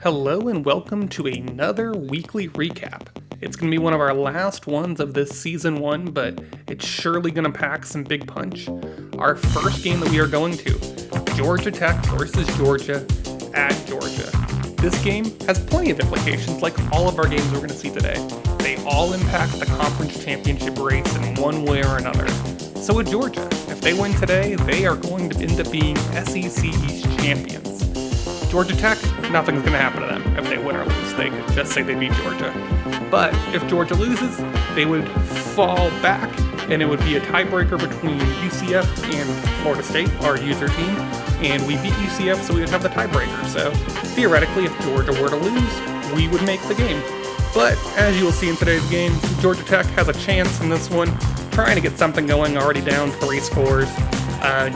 Hello and welcome to another weekly recap. It's going to be one of our last ones of this season 1, but it's surely going to pack some big punch. Our first game that we are going to, Georgia Tech versus Georgia at Georgia. This game has plenty of implications like all of our games we're going to see today. They all impact the conference championship race in one way or another. So with Georgia, if they win today, they are going to end up being SEC East champions. Georgia Tech, nothing's going to happen to them if they win or lose. They could just say they beat Georgia. But if Georgia loses, they would fall back, and it would be a tiebreaker between UCF and Florida State, our user team, and we beat UCF, so we would have the tiebreaker. So theoretically, if Georgia were to lose, we would make the game. But as you will see in today's game, Georgia Tech has a chance in this one, trying to get something going, already down 3 scores.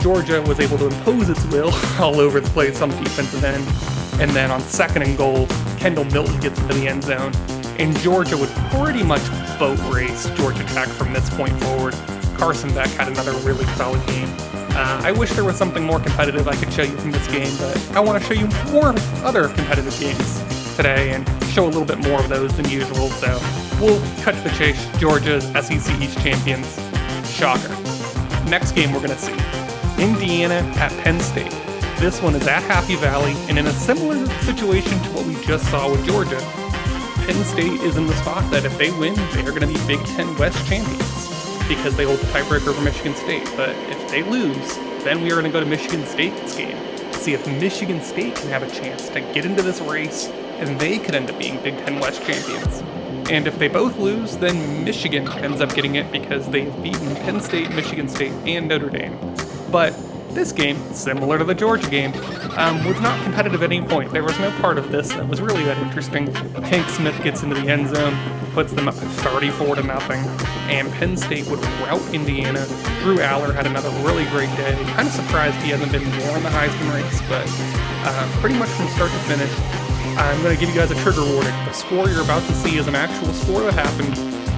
Georgia was able to impose its will all over the place on the defensive end, and then on 2nd and goal, Kendall Milton gets into the end zone, and Georgia would pretty much boat race Georgia Tech from this point forward. Carson Beck had another really solid game. I wish there was something more competitive I could show you from this game, but I want to show you more other competitive games today and show a little bit more of those than usual, so we'll cut to the chase. Georgia's SEC East champions. Shocker. Next game we're going to see, Indiana at Penn State. This one is at Happy Valley, and in a similar situation to what we just saw with Georgia, Penn State is in the spot that if they win, they are going to be Big Ten West champions because they hold the tiebreaker over Michigan State. But if they lose, then we are going to go to Michigan State's game to see if Michigan State can have a chance to get into this race, and they could end up being Big Ten West champions. And if they both lose, then Michigan ends up getting it because they've beaten Penn State, Michigan State, and Notre Dame. But this game, similar to the Georgia game, was not competitive at any point. There was no part of this that was really that interesting. Hank Smith gets into the end zone, puts them up at 34-0, and Penn State would rout Indiana. Drew Aller had another really great day. Kind of surprised he hasn't been more in the Heisman race, but pretty much from start to finish, I'm going to give you guys a trigger warning. The score you're about to see is an actual score that happened.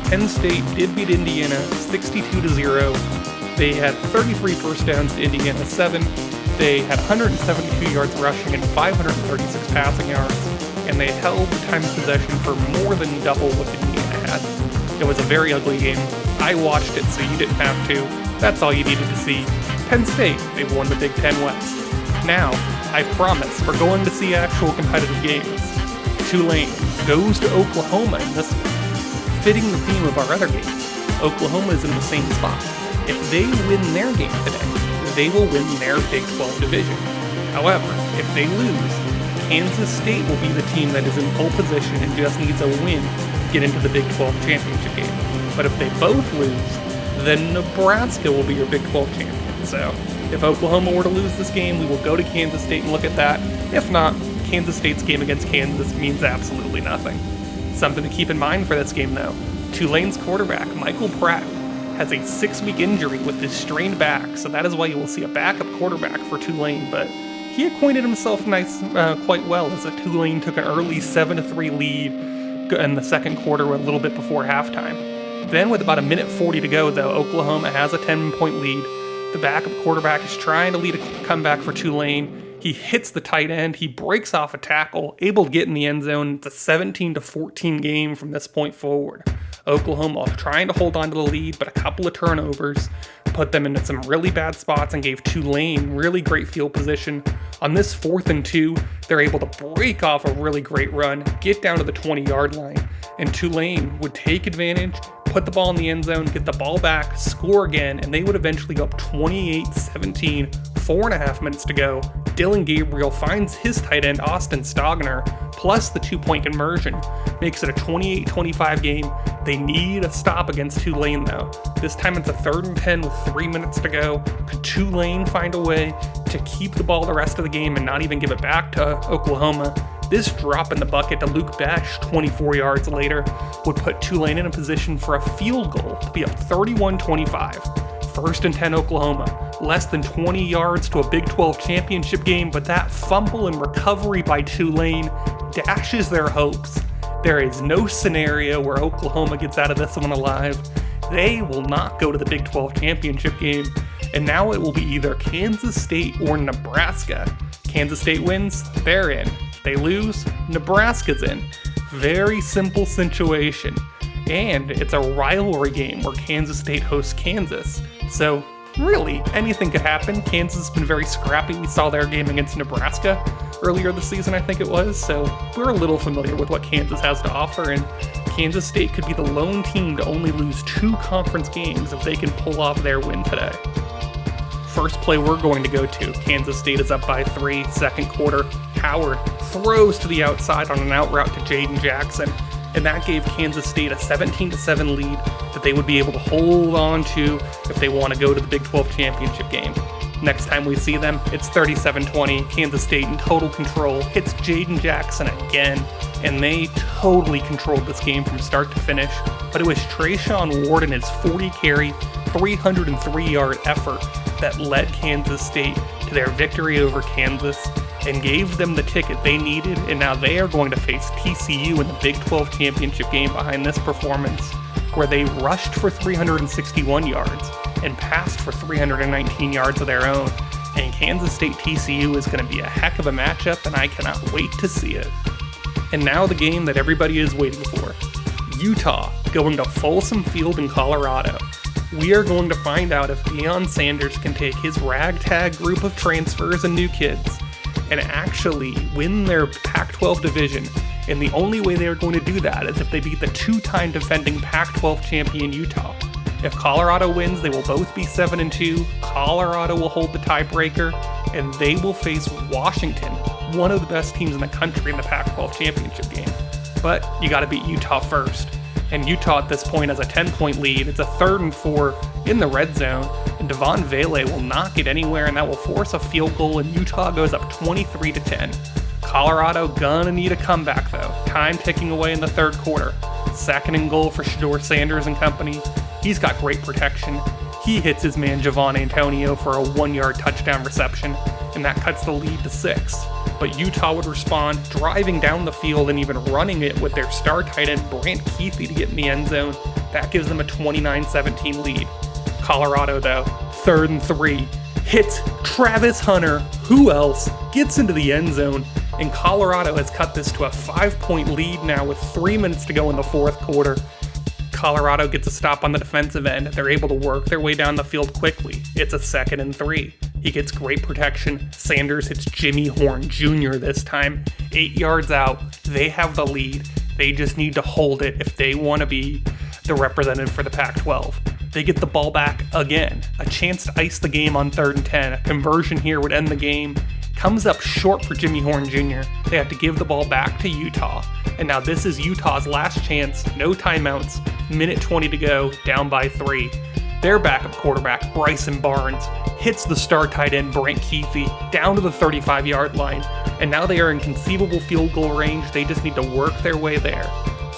Penn State did beat Indiana 62-0. They had 33 first downs to Indiana 7. They had 172 yards rushing and 536 passing yards. And they held time of possession for more than double what Indiana had. It was a very ugly game. I watched it, so you didn't have to. That's all you needed to see. Penn State, they won the Big Ten West. Now, I promise, we're going to see actual competitive games. Tulane goes to Oklahoma in this one. Fitting the theme of our other games, Oklahoma is in the same spot. If they win their game today, they will win their Big 12 division. However, if they lose, Kansas State will be the team that is in pole position and just needs a win to get into the Big 12 championship game. But if they both lose, then Nebraska will be your Big 12 champion. So if Oklahoma were to lose this game, we will go to Kansas State and look at that. If not, Kansas State's game against Kansas means absolutely nothing. Something to keep in mind for this game, though. Tulane's quarterback, Michael Pratt, has a 6-week injury with his strained back, so that is why you will see a backup quarterback for Tulane, but he acquainted himself quite well as Tulane took an early 7-3 lead in the second quarter a little bit before halftime. Then with about 1:40 to go, though, Oklahoma has a 10-point lead. The backup quarterback is trying to lead a comeback for Tulane. He hits the tight end, he breaks off a tackle, able to get in the end zone. It's a 17-14 game from this point forward. Oklahoma trying to hold on to the lead, but a couple of turnovers put them into some really bad spots and gave Tulane really great field position. On this 4th and 2, they're able to break off a really great run, get down to the 20-yard line, and Tulane would take advantage, put the ball in the end zone, get the ball back, score again, and they would eventually go up 28-17, 4.5 minutes to go. Dylan Gabriel finds his tight end, Austin Stogner, plus the 2-point conversion. Makes it a 28-25 game. They need a stop against Tulane, though. This time it's a 3rd and 10 with 3 minutes to go. Could Tulane find a way to keep the ball the rest of the game and not even give it back to Oklahoma? This drop in the bucket to Luke Besh 24 yards later would put Tulane in a position for a field goal to be up 31-25. 1st and 10 Oklahoma. Less than 20 yards to a Big 12 championship game, but that fumble and recovery by Tulane dashes their hopes. There is no scenario where Oklahoma gets out of this one alive. They will not go to the Big 12 championship game, and now it will be either Kansas State or Nebraska. Kansas State wins, they're in. They lose, Nebraska's in. Very simple situation. And it's a rivalry game where Kansas State hosts Kansas. So, really, anything could happen. Kansas has been very scrappy. We saw their game against Nebraska earlier this season, I think it was. So, we're a little familiar with what Kansas has to offer. And Kansas State could be the lone team to only lose 2 conference games if they can pull off their win today. First play we're going to go to. Kansas State is up by 3, second quarter. Howard throws to the outside on an out route to Jaden Jackson. And that gave Kansas State a 17-7 lead that they would be able to hold on to if they want to go to the Big 12 championship game. Next time we see them, it's 37-20, Kansas State in total control, hits Jaden Jackson again, and they totally controlled this game from start to finish. But it was Trayshawn Ward and his 40-carry, 303-yard effort that led Kansas State to their victory over Kansas and gave them the ticket they needed, and now they are going to face TCU in the Big 12 championship game behind this performance, where they rushed for 361 yards and passed for 319 yards of their own. And Kansas State TCU is going to be a heck of a matchup, and I cannot wait to see it. And now the game that everybody is waiting for. Utah going to Folsom Field in Colorado. We are going to find out if Deion Sanders can take his ragtag group of transfers and new kids and actually win their Pac-12 division. And the only way they are going to do that is if they beat the 2-time defending Pac-12 champion Utah. If Colorado wins, they will both be 7-2. Colorado will hold the tiebreaker, and they will face Washington, one of the best teams in the country in the Pac-12 championship game. But you got to beat Utah first. And Utah at this point has a 10-point lead. It's a 3rd and 4 in the red zone, and Devon Vele will not get anywhere, and that will force a field goal, and Utah goes up 23-10. Colorado gonna need a comeback though. Time ticking away in the 3rd quarter. 2nd and goal for Shedeur Sanders and company. He's got great protection. He hits his man Javon Antonio for a 1-yard touchdown reception, and that cuts the lead to 6. But Utah would respond, driving down the field and even running it with their star tight end Brant Kuithe to get in the end zone. That gives them a 29-17 lead. Colorado, though, 3rd and 3, hits Travis Hunter, who else, gets into the end zone, and Colorado has cut this to a 5-point lead now with 3 minutes to go in the 4th quarter. Colorado gets a stop on the defensive end. They're able to work their way down the field quickly. It's a 2nd and 3. He gets great protection. Sanders hits Jimmy Horn Jr. this time. 8 yards out. They have the lead. They just need to hold it if they want to be the representative for the Pac-12. They get the ball back again. A chance to ice the game on 3rd and 10. A conversion here would end the game. Comes up short for Jimmy Horn Jr. They have to give the ball back to Utah. And now this is Utah's last chance. No timeouts. Minute 20 to go. Down by 3. Their backup quarterback, Bryson Barnes, hits the star tight end Brant Kuithe down to the 35-yard line. And now they are in conceivable field goal range. They just need to work their way there.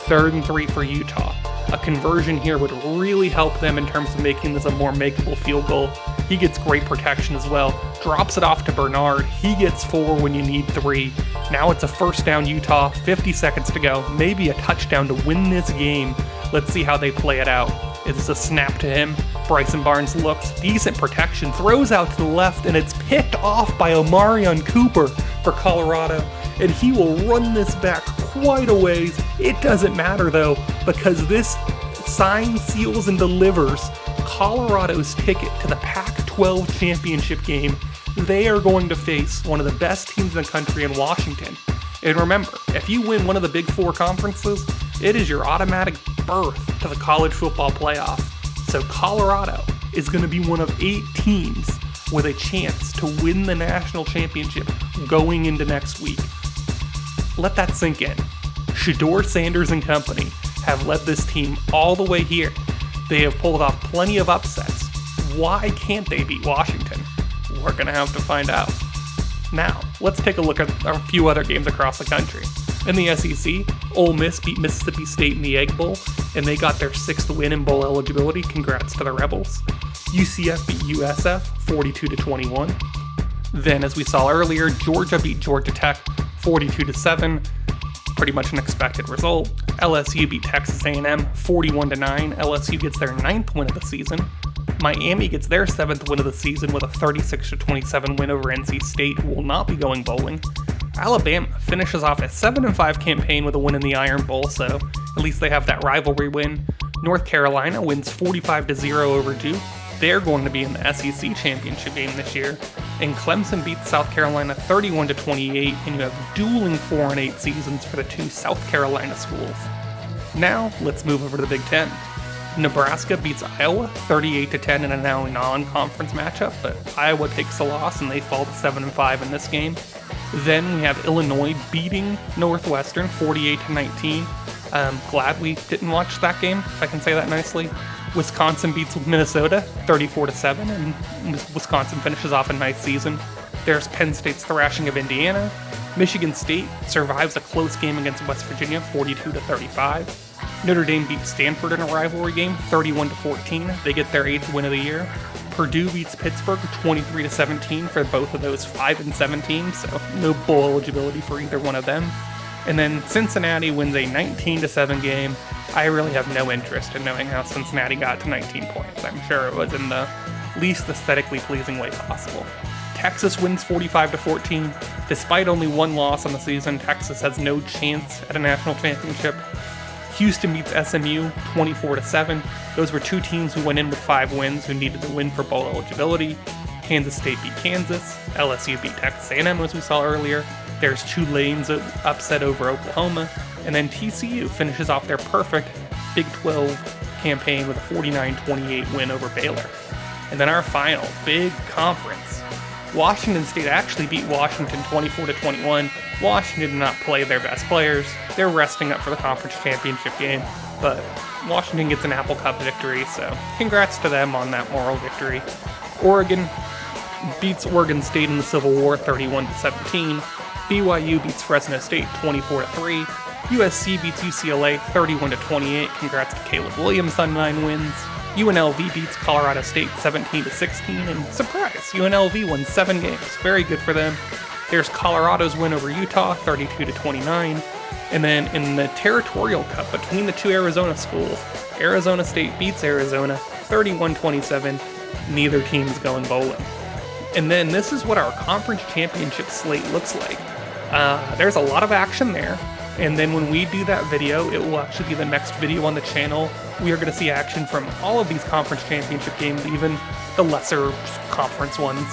3rd and 3 for Utah. A conversion here would really help them in terms of making this a more makeable field goal. He gets great protection as well. Drops it off to Bernard. He gets 4 when you need 3. Now it's a 1st down Utah. 50 seconds to go. Maybe a touchdown to win this game. Let's see how they play it out. It's a snap to him. Bryson Barnes looks. Decent protection. Throws out to the left, and it's picked off by Omarion Cooper for Colorado. And he will run this back quite a ways. It doesn't matter though, because this signs, seals, and delivers Colorado's ticket to the Pac-12 championship game. They are going to face one of the best teams in the country in Washington. And remember, if you win one of the Big 4 conferences, it is your automatic berth to the college football playoff. So Colorado is going to be one of 8 teams with a chance to win the national championship going into next week. Let that sink in. Shedeur Sanders and company have led this team all the way here. They have pulled off plenty of upsets. Why can't they beat Washington? We're going to have to find out. Now, let's take a look at a few other games across the country. In the SEC, Ole Miss beat Mississippi State in the Egg Bowl, and they got their 6th win in bowl eligibility. Congrats to the Rebels. UCF beat USF 42-21. Then, as we saw earlier, Georgia beat Georgia Tech 42-7. Pretty much an expected result. LSU beat Texas A&M 41-9. LSU gets their 9th win of the season. Miami gets their 7th win of the season with a 36-27 win over NC State, who will not be going bowling. Alabama finishes off a 7-5 campaign with a win in the Iron Bowl, so at least they have that rivalry win. North Carolina wins 45-0 over Duke. They're going to be in the SEC championship game this year. And Clemson beats South Carolina 31-28, and you have dueling 4-8 seasons for the two South Carolina schools. Now, let's move over to the Big Ten. Nebraska beats Iowa 38-10 in a now non-conference matchup, but Iowa takes the loss and they fall to 7-5 in this game. Then we have Illinois beating Northwestern 48-19. Glad we didn't watch that game, if I can say that nicely. Wisconsin beats Minnesota 34-7, and Wisconsin finishes off a nice season. There's Penn State's thrashing of Indiana. Michigan State survives a close game against West Virginia 42-35. Notre Dame beats Stanford in a rivalry game 31-14. They get their 8th win of the year. Purdue beats Pittsburgh 23-17 for both of those 5-7 teams, so no bowl eligibility for either one of them. And then Cincinnati wins a 19-7 game. I really have no interest in knowing how Cincinnati got to 19 points. I'm sure it was in the least aesthetically pleasing way possible. Texas wins 45-14. Despite only one loss on the season, Texas has no chance at a national championship. Houston beats SMU 24-7. Those were two teams who went in with 5 wins who needed to win for bowl eligibility. Kansas State beat Kansas. LSU beat Texas A&M, as we saw earlier. There's Tulane's upset over Oklahoma. And then TCU finishes off their perfect Big 12 campaign with a 49-28 win over Baylor. And then our final big conference. Washington State actually beat Washington 24-21. Washington did not play their best players. They're resting up for the conference championship game, but Washington gets an Apple Cup victory, so congrats to them on that moral victory. Oregon beats Oregon State in the Civil War 31-17. BYU beats Fresno State 24-3. USC beats UCLA 31-28. Congrats to Caleb Williams on 9 wins. UNLV beats Colorado State 17-16, and surprise, UNLV won 7 games. Very good for them. There's Colorado's win over Utah 32-29. And then in the Territorial Cup between the two Arizona schools, Arizona State beats Arizona 31-27. Neither team's going bowling. And then this is what our conference championship slate looks like. There's a lot of action there. And then when we do that video, it will actually be the next video on the channel. We are going to see action from all of these conference championship games, even the lesser conference ones.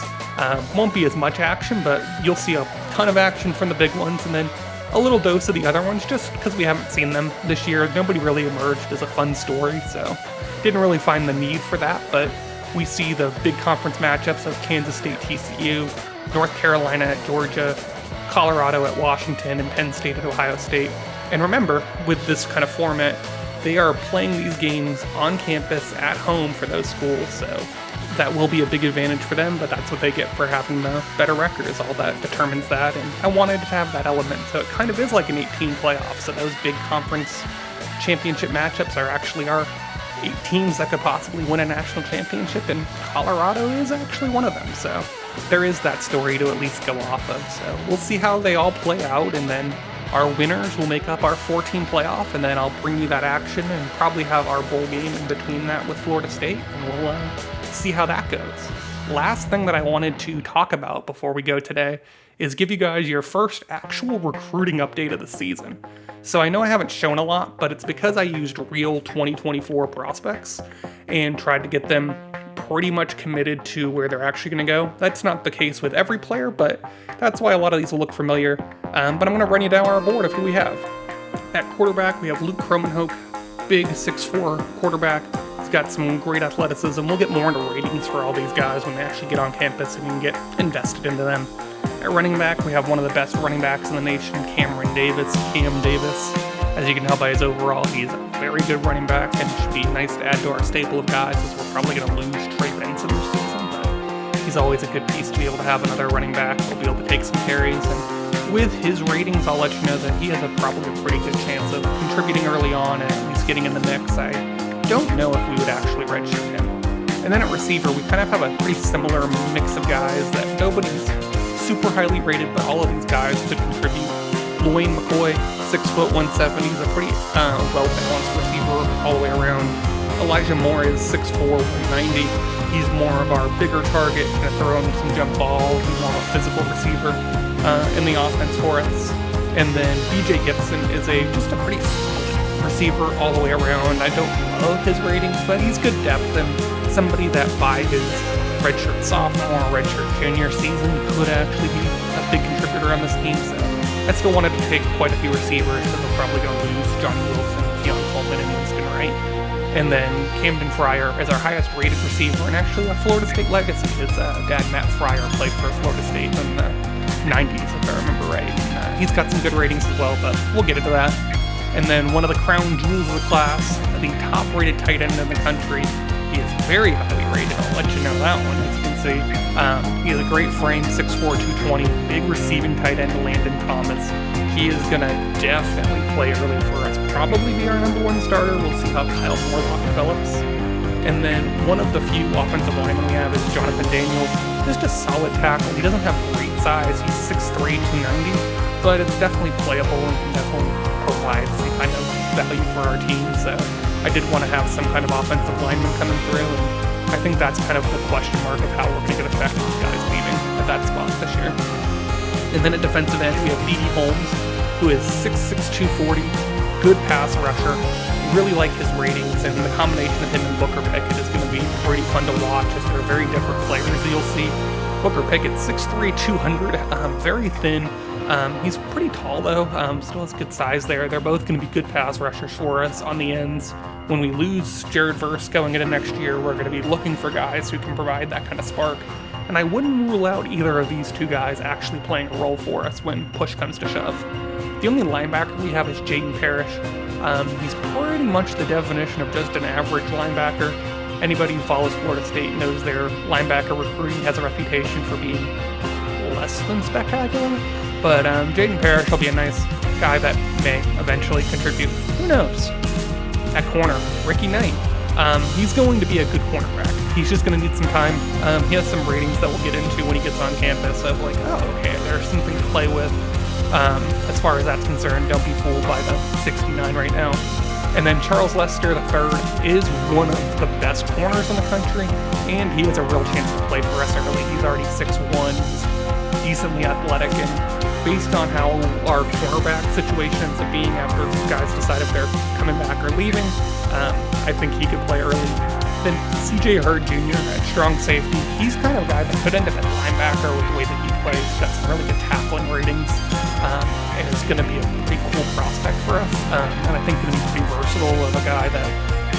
Won't be as much action, but you'll see a ton of action from the big ones, and then a little dose of the other ones, just because we haven't seen them this year. Nobody really emerged as a fun story, so didn't really find the need for that, but we see the big conference matchups of Kansas State, TCU, North Carolina at Georgia, Colorado at Washington, and Penn State at Ohio State. And remember, with this kind of format, they are playing these games on campus at home for those schools, so that will be a big advantage for them, but that's what they get for having the better record, is all that determines that. And I wanted to have that element, so it kind of is like an 18 playoff. So those big conference championship matchups are actually our 8 teams that could possibly win a national championship, and Colorado is actually one of them. So there is that story to at least go off of. So we'll see how they all play out, and then our winners will make up our 4-team playoff, and then I'll bring you that action and probably have our bowl game in between that with Florida State, and we'll see how that goes. Last thing that I wanted to talk about before we go today is give you guys your first actual recruiting update of the season. So I know I haven't shown a lot, but it's because I used real 2024 prospects and tried to get them pretty much committed to where they're actually going to go. That's not the case with every player, but that's why a lot of these will look familiar. But I'm going to run you down our board of who we have. At quarterback, we have Luke Cromanhope, big 6'4" quarterback. He's got some great athleticism. We'll get more into ratings for all these guys when they actually get on campus and you can get invested into them. At running back, we have one of the best running backs in the nation, Cam Davis. As you can tell by his overall, he's a very good running back and should be nice to add to our staple of guys, as we're probably going to lose Trey Benson this season, but he's always a good piece to be able to have another running back. He'll be able to take some carries, and with his ratings, I'll let you know that he has probably a pretty good chance of contributing early on and at least getting in the mix. I don't know if we would actually redshirt him. And then at receiver, we kind of have a pretty similar mix of guys that nobody's super highly rated, but all of these guys could contribute. Loyne McCoy, 6'170", he's a pretty well-balanced receiver all the way around. Elijah Moore is 6'4", 190. He's more of our bigger target, going to throw him some jump balls, he's more of a physical receiver. in the offense for us. And then BJ Gibson is just a pretty solid receiver all the way around. I don't love his ratings, but he's good depth and somebody that by his redshirt sophomore, redshirt junior season could actually be a big contributor on this team. So I still wanted to take quite a few receivers because we're probably going to lose Johnny Wilson, Keon Coleman, and Winston Wright. And then Camden Fryer is our highest rated receiver, and actually a Florida State legacy. His dad, Matt Fryer, played for Florida State in the 90s, if I remember right. He's got some good ratings as well, but we'll get into that. And then one of the crown jewels of the class, the top rated tight end in the country. He is very highly rated, I'll let you know that one, as you can see. He has a great frame, 6'4", 220, big receiving tight end, Landon Thomas. He is going to definitely play early for us, probably be our number one starter. We'll see how Kyle Morlock develops. And then one of the few offensive linemen we have is Jonathan Daniels. Just a solid tackle. He doesn't have great size. He's 6'3", 290, but it's definitely playable and can definitely provide some kind of value for our team. So I did want to have some kind of offensive lineman coming through, and I think that's kind of the question mark of how we're going to get affected with guys leaving at that spot this year. And then at defensive end, we have D.D. Holmes, who is 6'6", 240, good pass rusher. Really like his ratings, and the combination of him and Booker Pickett is going to be pretty fun to watch, as they're very different players. You'll see Booker Pickett, 6'3", 200, very thin. He's pretty tall though, still has good size there. They're both going to be good pass rushers for us on the ends. When we lose Jared Verse going into next year, we're going to be looking for guys who can provide that kind of spark. And I wouldn't rule out either of these two guys actually playing a role for us when push comes to shove. The only linebacker we have is Jaden Parrish. He's pretty much the definition of just an average linebacker. Anybody who follows Florida State knows their linebacker recruiting has a reputation for being less than spectacular. But Jaden Parrish will be a nice guy that may eventually contribute. Who knows? At corner, Ricky Knight. He's going to be a good cornerback. He's just going to need some time. He has some ratings that we'll get into when he gets on campus of like, oh, okay, there's something to play with. As far as that's concerned, don't be fooled by the 69 right now. And then Charles Lester III is one of the best corners in the country, and he has a real chance to play for us early. He's already 6'1", he's decently athletic, and based on how our cornerback situation ends up being after guys decide if they're coming back or leaving, I think he could play early. Then C.J. Hurd Jr. at strong safety, he's kind of a guy that could end up at linebacker with the way that he plays. He's got some really good tackling ratings, and is going to be a pretty cool prospect for us. And I think going to be pretty versatile of a guy that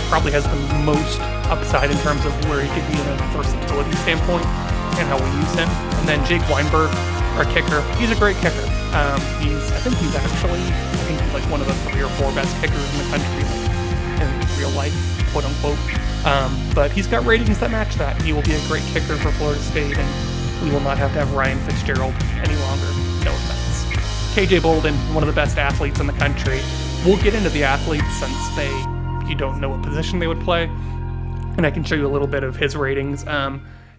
probably has the most upside in terms of where he could be in a versatility standpoint and how we use him. And then Jake Weinberg, our kicker, he's a great kicker. I think he's like one of the 3 or 4 best kickers in the country in real life, quote unquote. But he's got ratings that match that. He will be a great kicker for Florida State, and we will not have to have Ryan Fitzgerald any longer. No offense. KJ Bolden, one of the best athletes in the country. We'll get into the athletes since you don't know what position they would play, and I can show you a little bit of his ratings.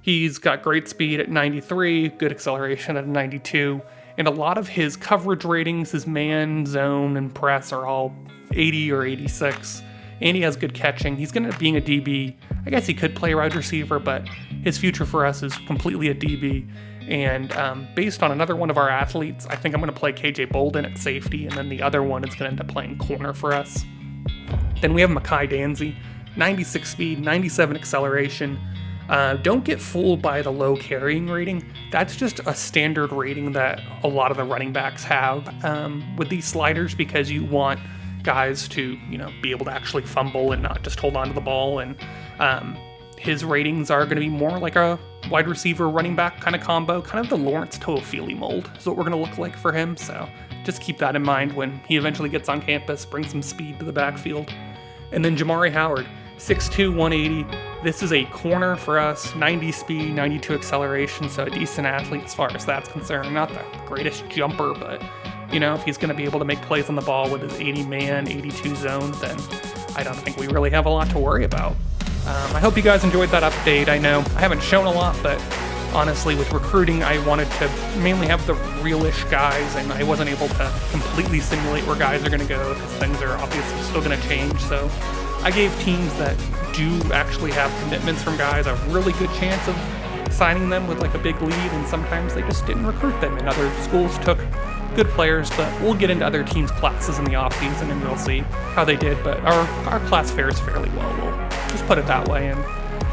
He's got great speed at 93, good acceleration at 92, and a lot of his coverage ratings, his man, zone, and press are all 80 or 86. And he has good catching. He's going to being a DB. I guess he could play wide receiver, but his future for us is completely a DB. And based on another one of our athletes, I think I'm going to play KJ Bolden at safety, and then the other one is going to end up playing corner for us. Then we have Mekhi Danzy, 96 speed, 97 acceleration. Don't get fooled by the low carrying rating. That's just a standard rating that a lot of the running backs have with these sliders, because you want guys to, be able to actually fumble and not just hold on to the ball. And his ratings are going to be more like a wide receiver running back kind of combo, kind of the Lawrence Toafili mold is what we're going to look like for him. So just keep that in mind when he eventually gets on campus, bring some speed to the backfield. And then Jamari Howard, 6'2", 180. This is a corner for us, 90 speed, 92 acceleration, so a decent athlete as far as that's concerned. Not the greatest jumper, but if he's going to be able to make plays on the ball with his 80-man, 82 zone, then I don't think we really have a lot to worry about. I hope you guys enjoyed that update. I know I haven't shown a lot, but honestly, with recruiting, I wanted to mainly have the real-ish guys, and I wasn't able to completely simulate where guys are going to go, because things are obviously still going to change. So I gave teams that do actually have commitments from guys a really good chance of signing them with like a big lead, and sometimes they just didn't recruit them, and other schools took good players. But we'll get into other teams' classes in the offseason, and we'll see how they did. But our class fares fairly well, we'll just put it that way. And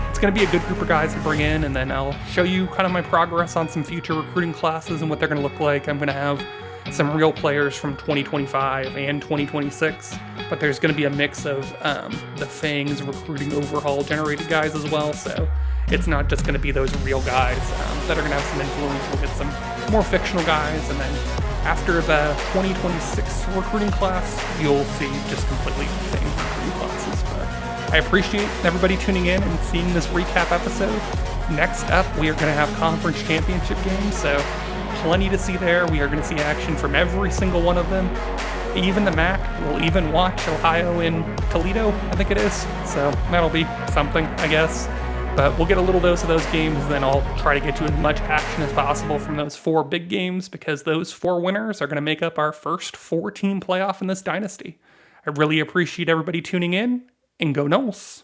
it's going to be a good group of guys to bring in, and then I'll show you kind of my progress on some future recruiting classes and what they're going to look like. I'm going to have some real players from 2025 and 2026, but there's going to be a mix of the Fangs recruiting Overhaul generated guys as well, so it's not just going to be those real guys that are going to have some influence. We'll get some more fictional guys, and then after the 2026 recruiting class, you'll see just completely Fang recruiting classes. But I appreciate everybody tuning in and seeing this recap episode. Next up, we are going to have conference championship games, so plenty to see there. We are going to see action from every single one of them. Even the MAC. We'll even watch Ohio and Toledo, I think it is. So that'll be something, I guess. But we'll get a little dose of those games, and then I'll try to get you as much action as possible from those 4 big games, because those 4 winners are going to make up our first 4-team playoff in this dynasty. I really appreciate everybody tuning in, and go Noles!